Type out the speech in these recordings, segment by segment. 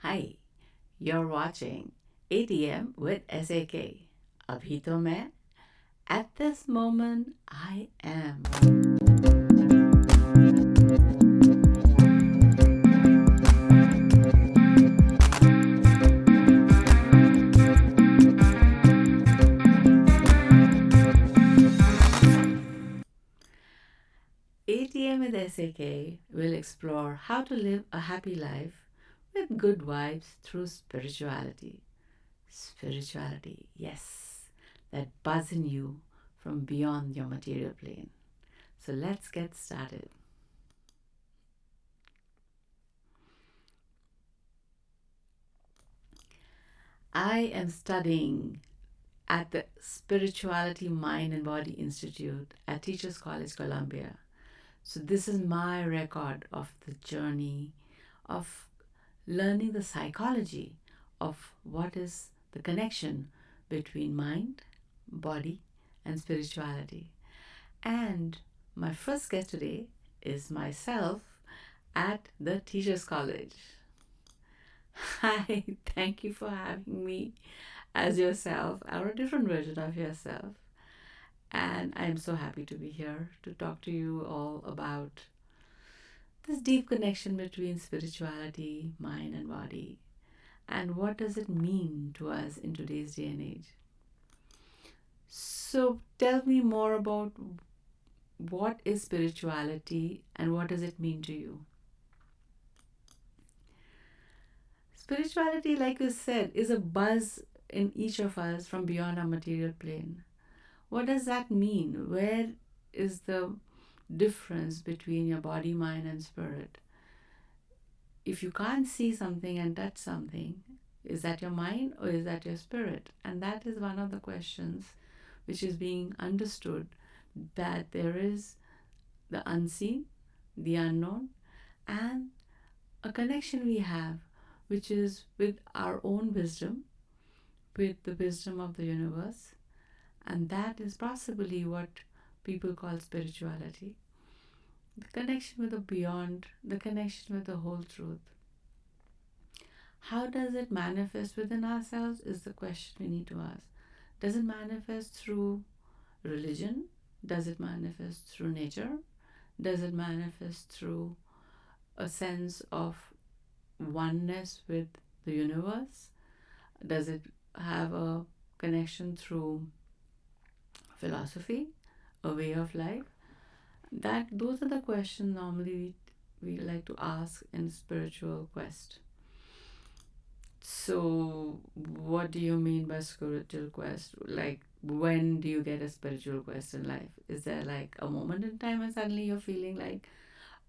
Hi, you're watching ATM with SAK. अभी तो मैं at this moment I am. ATM with SAK will explore how to live a happy life with good vibes through spirituality. Spirituality, yes, that buzz in you from beyond your material plane. So let's get started. I am studying at the Spirituality Mind and Body Institute at Teachers College, Columbia. So, this is my record of the journey of learning the psychology of what is the connection between mind, body, and spirituality. And my first guest today is myself at the Teachers College. Hi, thank you for having me as yourself or a different version of yourself. And I am so happy to be here to talk to you all about this deep connection between spirituality, mind, and body. And what does it mean to us in today's day and age? So, tell me more about what is spirituality and what does it mean to you? Spirituality, like you said, is a buzz in each of us from beyond our material plane. What does that mean? Where is the difference between your body, mind, and spirit? If you can't see something and touch something, is that your mind or is that your spirit? And that is one of the questions which is being understood, that there is the unseen, the unknown, and a connection we have, which is with our own wisdom, with the wisdom of the universe. And that is possibly what people call spirituality. The connection with the beyond, the connection with the whole truth. How does it manifest within ourselves is the question we need to ask. Does it manifest through religion? Does it manifest through nature? Does it manifest through a sense of oneness with the universe? Does it have a connection through philosophy, a way of life? That those are the questions normally we like to ask in spiritual quest. So, what do you mean by spiritual quest? Like, when do you get a spiritual quest in life? Is there like a moment in time and suddenly you're feeling like,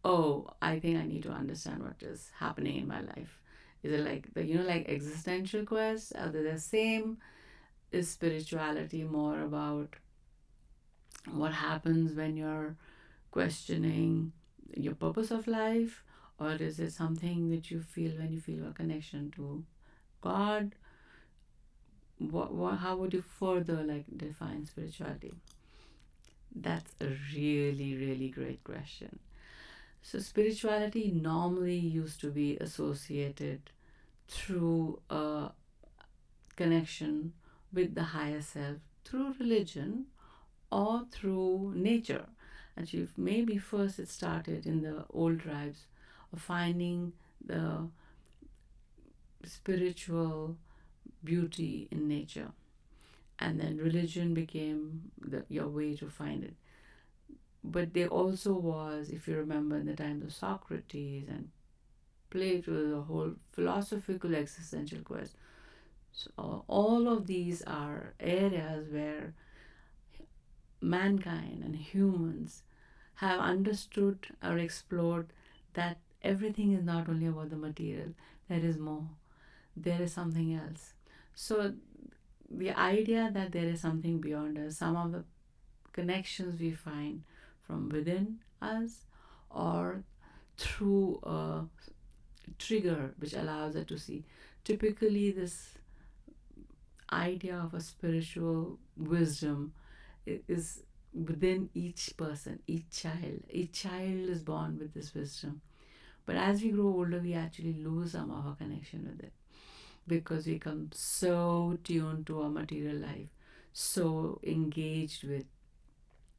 oh, I think I need to understand what is happening in my life? Is it like the, like existential quest? Are they the same? Is spirituality more about what happens when you're questioning your purpose of life? Or is it something that you feel when you feel a connection to God? How would you further like define spirituality? That's a really, really great question. So, spirituality normally used to be associated through a connection with the higher self through religion or through nature. And maybe first it started in the old tribes of finding the spiritual beauty in nature, and then religion became your way to find it. But there also was, if you remember, in the times of Socrates and Plato, the whole philosophical existential quest. So all of these are areas where mankind and humans have understood or explored that everything is not only about the material, there is more, there is something else. So the idea that there is something beyond us, some of the connections we find from within us or through a trigger which allows us to see. Typically, this idea of a spiritual wisdom is within each person, each child. Each child is born with this wisdom. But as we grow older, we actually lose some of our connection with it because we become so tuned to our material life, so engaged with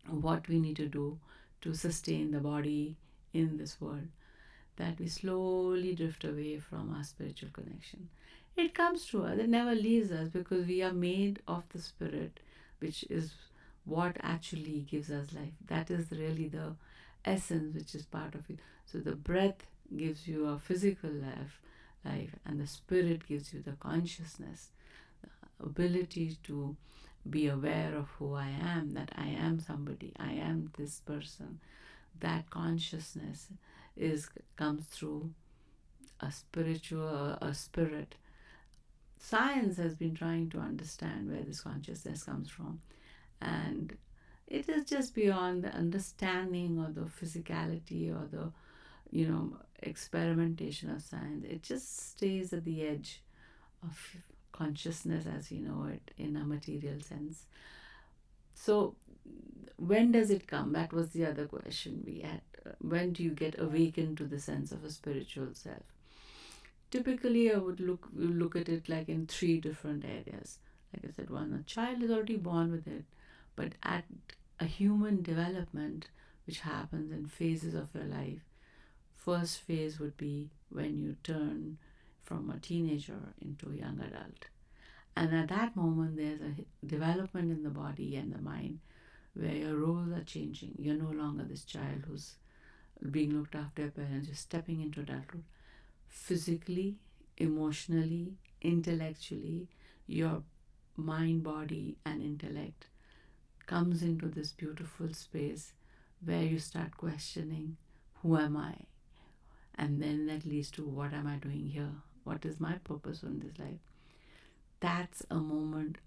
what we need to do to sustain the body in this world that we slowly drift away from our spiritual connection. It comes to us, it never leaves us because we are made of the spirit, which is what actually gives us life. That is really the essence which is part of it. So the breath gives you a physical life, and the spirit gives you the consciousness, ability to be aware of who I am, that I am somebody, I am this person. That consciousness is comes through a spirit. Science has been trying to understand where this consciousness comes from, and it is just beyond the understanding or the physicality or the experimentation of science. It just stays at the edge of consciousness as we know it in a material sense. So when does it come? That was the other question we had. When do you get awakened to the sense of a spiritual self? Typically, I would look at it like in three different areas. Like I said, one, a child is already born with it, but at a human development, which happens in phases of your life, first phase would be when you turn from a teenager into a young adult. And at that moment, there's a development in the body and the mind where your roles are changing. You're no longer this child who's being looked after by parents, you're stepping into adulthood. Physically, emotionally, intellectually, your mind, body, and intellect comes into this beautiful space where you start questioning, who am I? And then that leads to, what am I doing here? What is my purpose in this life? That's a moment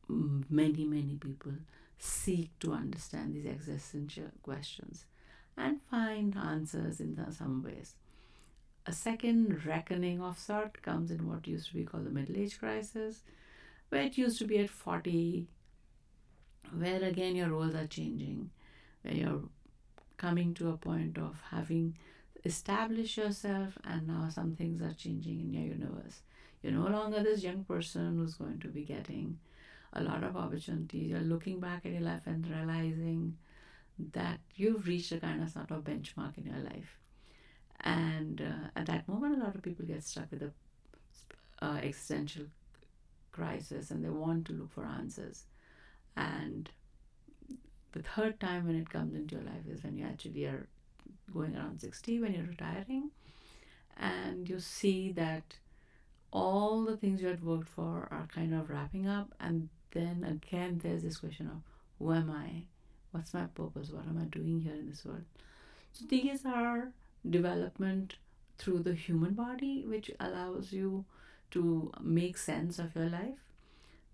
many people seek to understand these existential questions and find answers in some ways. A second reckoning of sort comes in what used to be called the middle age crisis, where it used to be at 40, where again your roles are changing, where you're coming to a point of having established yourself, and now some things are changing in your universe. You're no longer this young person who's going to be getting a lot of opportunities. You're looking back at your life and realizing that you've reached a kind of sort of benchmark in your life. And at that moment, a lot of people get stuck with the existential crisis and they want to look for answers. And the third time when it comes into your life is when you actually are going around 60, when you're retiring, and you see that all the things you had worked for are kind of wrapping up. And then again, there's this question of, who am I? What's my purpose? What am I doing here in this world? So these are development through the human body, which allows you to make sense of your life.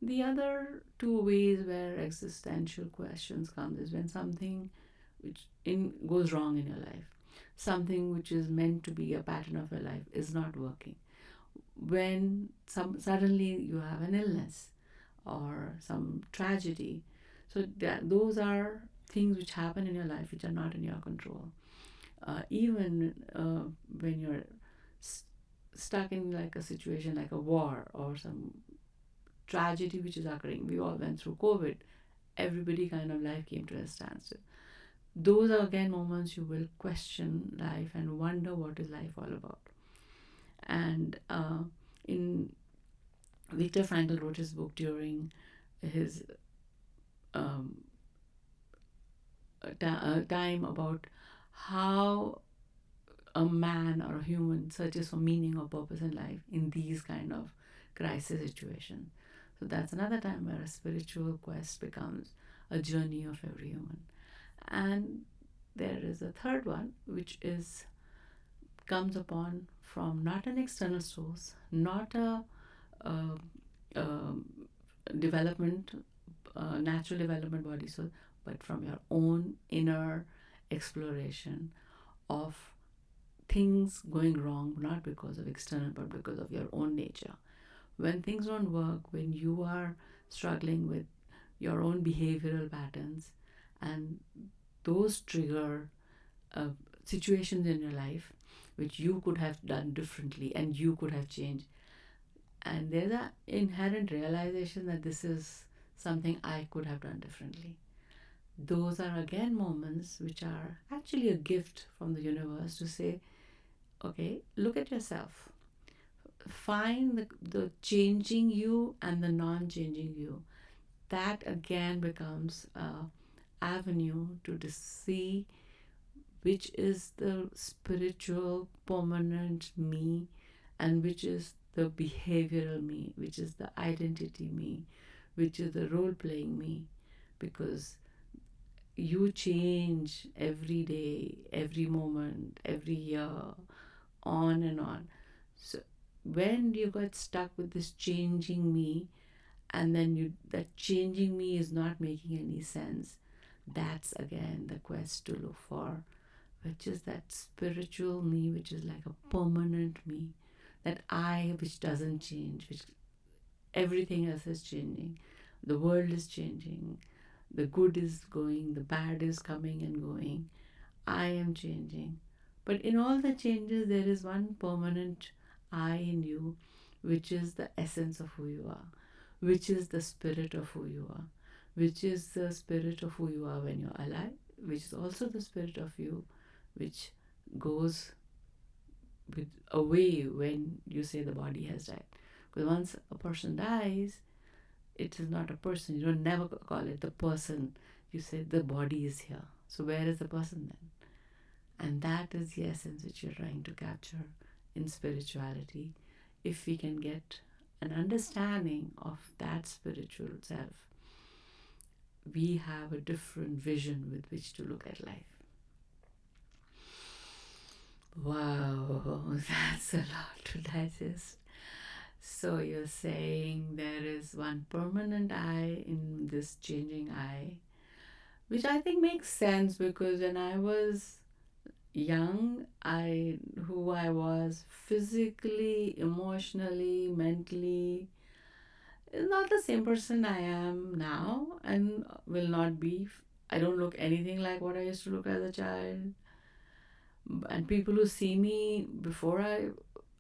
The other two ways where existential questions come is when something goes wrong in your life. Something which is meant to be a pattern of your life is not working. When suddenly you have an illness or some tragedy. So those are things which happen in your life which are not in your control. Even when you're stuck in like a situation like a war or some tragedy which is occurring. We all went through COVID. Everybody kind of life came to a standstill. Those are again moments you will question life and wonder what is life all about. And in Viktor Frankl wrote his book during his time about how a man or a human searches for meaning or purpose in life in these kind of crisis situations. So that's another time where a spiritual quest becomes a journey of every human. And there is a third one, which is comes upon from not an external source, not a, a development, natural development body source, but from your own inner exploration of things going wrong, not because of external, but because of your own nature. When things don't work, when you are struggling with your own behavioral patterns, and those trigger situations in your life which you could have done differently and you could have changed. And there's an inherent realization that this is something I could have done differently. Those are again moments which are actually a gift from the universe to say, okay, look at yourself. Find the changing you and the non changing you. That again becomes a avenue to see which is the spiritual permanent me and which is the behavioral me, which is the identity me, which is the role playing me. Because you change every day, every moment, every year, on and on. So when you got stuck with this changing me, and then you that changing me is not making any sense, that's again the quest to look for, which is that spiritual me, which is like a permanent me, that I which doesn't change, which everything else is changing. The world is changing. The good is going, the bad is coming and going. I am changing. But in all the changes, there is one permanent I in you, which is the essence of who you are, which is the spirit of who you are, which is the spirit of who you are when you're alive, which is also the spirit of you, which goes with away when you say the body has died. Because once a person dies, it is not a person. You don't never call it the person. You say the body is here. So where is the person then? And that is the essence which you're trying to capture in spirituality. If we can get an understanding of that spiritual self, we have a different vision with which to look at life. Wow, that's a lot to digest. So you're saying there is one permanent I in this changing I, which I think makes sense because when I was young, who I was physically, emotionally, mentally is not the same person I am now and will not be. I don't look anything like what I used to look as a child. And people who see me before I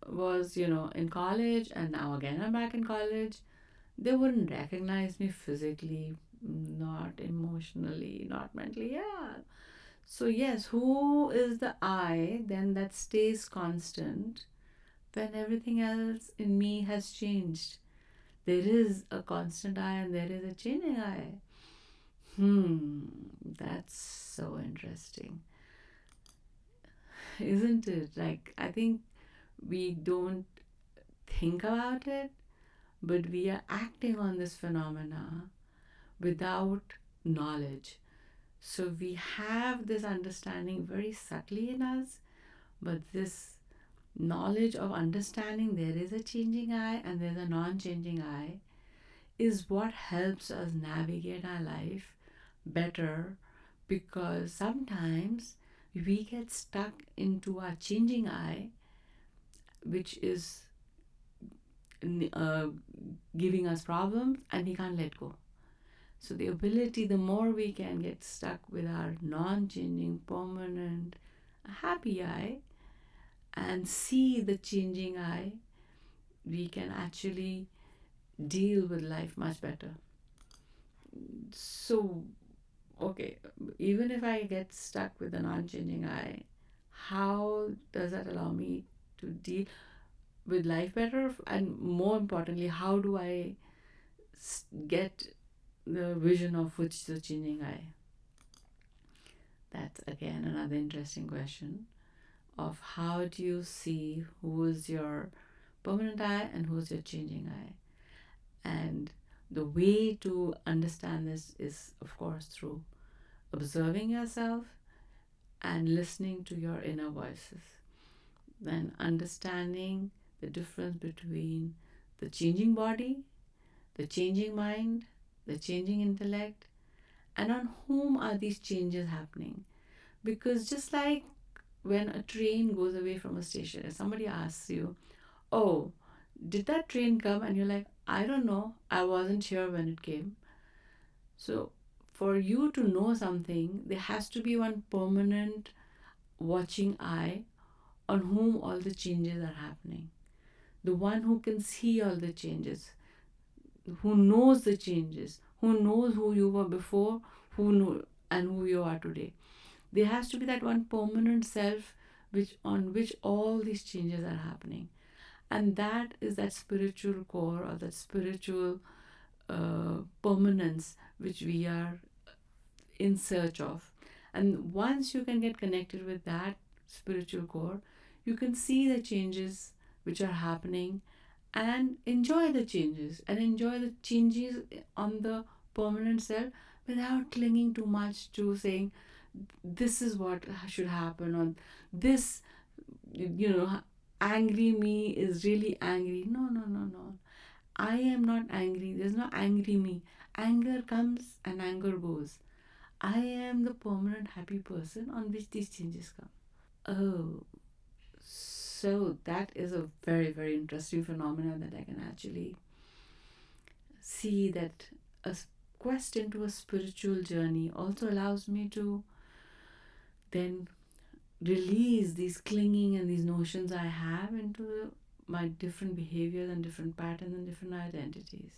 was, in college and now again I'm back in college, they wouldn't recognize me physically, not emotionally, not mentally. Yeah. So, yes, who is the I then that stays constant when everything else in me has changed? There is a constant I and there is a changing I. That's so interesting, isn't it? Like, I think we don't think about it, but we are acting on this phenomena without knowledge. So we have this understanding very subtly in us, but this knowledge of understanding there is a changing I and there's a non changing I is what helps us navigate our life better, because sometimes we get stuck into our changing I, which is uh, giving us problems and we can't let go. So, the ability, the more we can get stuck with our non changing, permanent, happy I and see the changing I, we can actually deal with life much better. So, okay, even if I get stuck with an unchanging I, how does that allow me to deal with life better? And more importantly, how do I get the vision of which the changing I? That's again another interesting question of how do you see who is your permanent I and who's your changing I? And the way to understand this is, of course, through observing yourself and listening to your inner voices. Then understanding the difference between the changing body, the changing mind, the changing intellect, and on whom are these changes happening. Because just like when a train goes away from a station, if somebody asks you, oh, did that train come? And you're like, I don't know, I wasn't here when it came. So for you to know something, there has to be one permanent watching eye on whom all the changes are happening, the one who can see all the changes, who knows the changes, who knows who you were before, who know and who you are today. There has to be that one permanent self which on which all these changes are happening. And that is that spiritual core or that spiritual permanence which we are in search of. And once you can get connected with that spiritual core, you can see the changes which are happening and enjoy the changes and enjoy the changes on the permanent self without clinging too much to saying this is what should happen or this, you know, angry me is really angry. No, no, no, no. I am not angry. There's no angry me. Anger comes and anger goes. I am the permanent happy person on which these changes come. Oh, so that is a very, very interesting phenomenon that I can actually see that a quest into a spiritual journey also allows me to then release these clinging and these notions I have into my different behaviors and different patterns and different identities.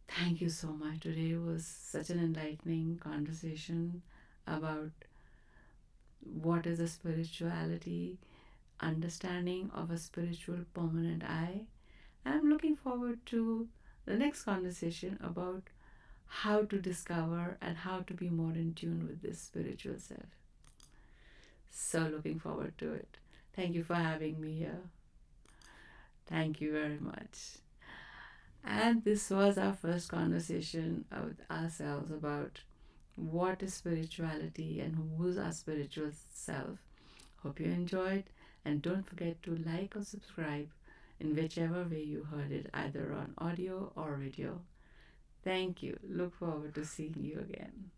Thank you so much. Today was such an enlightening conversation about what is a spirituality, understanding of a spiritual permanent I. And I'm looking forward to the next conversation about how to discover and how to be more in tune with this spiritual self. So looking forward to it. Thank you for having me here. Thank you very much. And this was our first conversation with ourselves about what is spirituality and who's our spiritual self. Hope you enjoyed, and don't forget to like or subscribe in whichever way you heard it, either on audio or video. Thank you. Look forward to seeing you again.